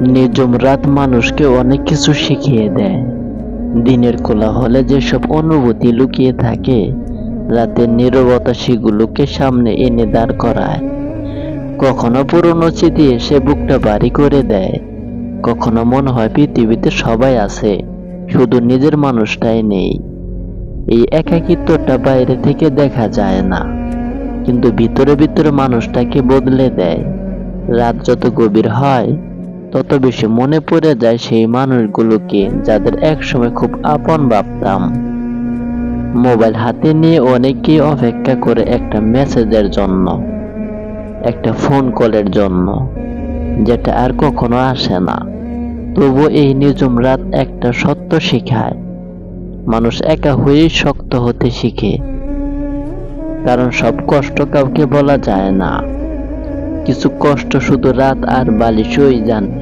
নিঝুম রাত মানুষকে অনেক কিছু শিখিয়ে দেয়। দিনের কোলাহলে যেসব অনুভূতি লুকিয়ে থাকে, রাতের নীরবতা সেগুলোকে সামনে এনে দাঁড় করায়। কখনো পুরনো স্মৃতি এসে বুকটা ভারী করে দেয়, কখনো মনে হয় পৃথিবীতে সবাই আছে, শুধু নিজের মানুষটাই নেই। এই একাকিত্বটা বাইরে থেকে দেখা যায় না, কিন্তু ভিতরে ভিতরে মানুষটাকে বদলে দেয়। রাত যত গভীর হয়, তত বেশি মনে পড়ে যায় সেই মানুষগুলোকে যাদের একসময় খুব আপন ভাবতাম। মোবাইল হাতে নিয়ে অনেকেই অপেক্ষা করে একটা মেসেজের জন্য, একটা ফোন কলের জন্য, যেটা আর কখনো আসে না। তবু এই নিঝুম রাত একটা সত্য শিখায়, মানুষ একা হয়েই শক্ত হতে শিখে। কারণ সব কষ্ট কাউকে বলা যায় না, কিছু কষ্ট শুধু রাত আর বালিশই জানে।